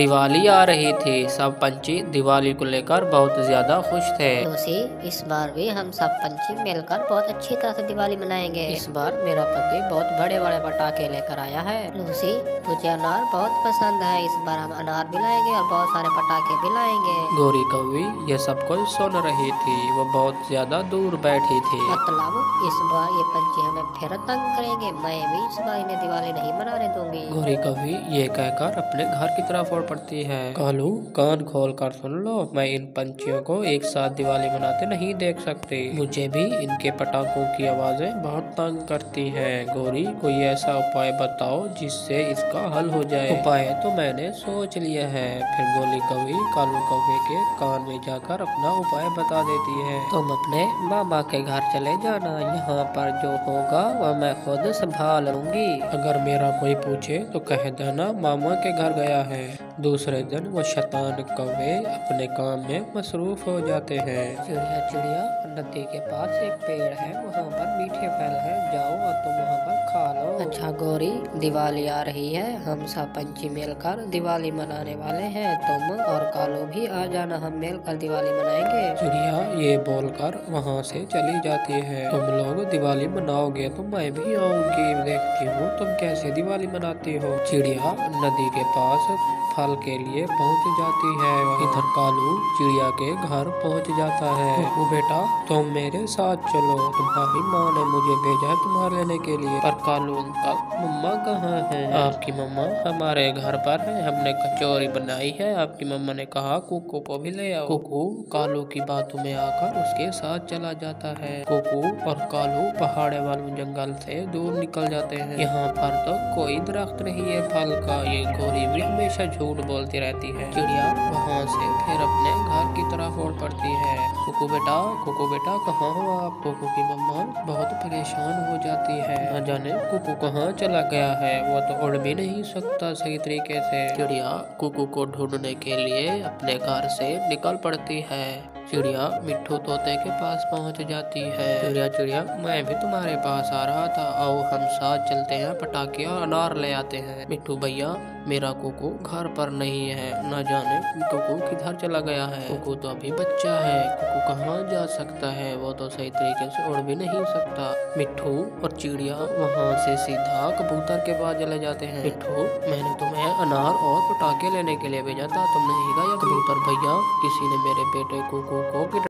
दिवाली आ रही थी। सब पंछी दिवाली को लेकर बहुत ज्यादा खुश थे। लूसी, इस बार भी हम सब पंछी मिलकर बहुत अच्छी तरह से दिवाली मनाएंगे। इस बार मेरा पति बहुत बड़े बड़े पटाखे लेकर आया है। लूसी, तुझे अनार बहुत पसंद है। इस बार हम अनार भी लाएंगे और बहुत सारे पटाखे भी लाएंगे। गोरी कौवी ये सब कुछ सुन रही थी। वो बहुत ज्यादा दूर बैठी थी। मतलब इस बार ये पंछी हमें फिर तंग करेंगे। मैं भी इस बार इन्हें दिवाली नहीं मनाने दूंगी। गोरी कौवी ये कहकर अपने घर की तरफ ओर पड़ती है। कालू, कान खोल कर सुन लो, मैं इन पंछियों को एक साथ दिवाली मनाते नहीं देख सकती। मुझे भी इनके पटाखों की आवाजें बहुत तंग करती हैं। गोरी, कोई ऐसा उपाय बताओ जिससे इसका हल हो जाए। उपाय तो मैंने सोच लिया है। फिर गोली कौवी कालू कौवे के कान में जाकर अपना उपाय बता देती है। तुम अपने मामा के घर चले जाना। यहाँ पर जो होगा वह मैं खुद संभाल लूंगी। अगर मेरा कोई पूछे तो कह देना मामा के घर गया है। दूसरे दिन वो शैतान कौवे अपने काम में मसरूफ हो जाते हैं। चिड़िया चिड़िया, नदी के पास एक पेड़ है, वहाँ पर मीठे फल हैं, जाओ और तुम वहाँ पर खा लो। अच्छा गोरी, दिवाली आ रही है। हम सब पंछी मिलकर दिवाली मनाने वाले हैं। तुम और कालू भी आ जाना, हम मिलकर दिवाली मनाएंगे। चिड़िया ये बोलकर वहाँ से चली जाती है। तुम लोग दिवाली मनाओगे तो मैं भी आऊंगी। देखती हूँ तुम कैसे दिवाली मनाती हो। चिड़िया नदी के पास फल के लिए पहुँच जाती है। इधर कालू चिड़िया के घर पहुँच जाता है। कुकू बेटा, तुम मेरे साथ चलो, तुम्हारी माँ ने मुझे भेजा है तुम्हारे लेने के लिए। पर कालू अंकल, मम्मा कहाँ है? आपकी मम्मा हमारे घर पर है, हमने कचौरी बनाई है। आपकी मम्मा ने कहा कुकू को भी ले आओ। कुकू कालू की बातों में आकर उसके साथ चला जाता है। कुकू और कालू पहाड़े वाले जंगल से दूर निकल जाते हैं। यहाँ पर तो कोई दरख्त नहीं है फल का। ये गोरी भी हमेशा झूठ बोलती रहती है। चिड़िया वहाँ से फिर अपने घर की तरफ उड़ पड़ती है। कुकू बेटा कहाँ हो आप? कुकू की मम्मा बहुत परेशान हो जाती है। न जाने कुकू कहाँ चला गया है, वो तो उड़ भी नहीं सकता सही तरीके से। चिड़िया कुकू को ढूंढने के लिए अपने घर से निकल पड़ती है। चिड़िया मिट्ठू तोते के पास पहुंच जाती है। चिड़िया मैं भी तुम्हारे पास आ रहा था, आओ हम साथ चलते हैं, पटाखे और अनार ले आते हैं। मिट्ठू भैया, मेरा कुकू घर पर नहीं है, न जाने कुकू किधर चला गया है। कुकू तो अभी बच्चा है, कुकू कहाँ जा सकता है, वो तो सही तरीके से उड़ भी नहीं सकता। मिट्ठू और चिड़िया वहाँ से सीधा कबूतर के पास चले जाते हैं। मिट्ठू, मैंने तुम्हें अनार और पटाखे लेने के लिए भेजा था, तुम नहीं गए। कबूतर भैया, किसी ने मेरे बेटे कुकू को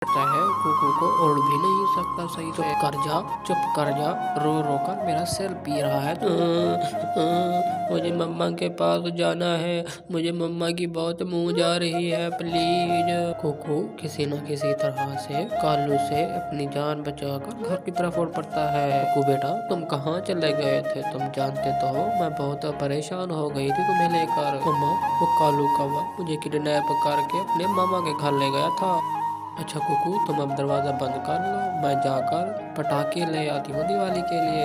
है, कुकू को उड़ भी नहीं सकता सही से। चुप कर जा, रो रो कर मेरा सिर पी रहा है। मुझे मम्मा के पास जाना है, मुझे मम्मा की बहुत मुँह जा रही है, प्लीज। कुकू किसी न किसी तरह से कालू से अपनी जान बचाकर घर की तरफ उड़ पड़ता है। कुकू बेटा, तुम कहाँ चले गए थे? तुम जानते तो हो मैं बहुत परेशान हो गई थी तुम्हें लेकर। मम्मा, वो कालू कौवा मुझे किडनैप करके अपने मामा के घर ले गया था। अच्छा कुकू, तुम अब दरवाजा बंद कर लो, मैं जाकर पटाखे ले आती हूँ दिवाली के लिए।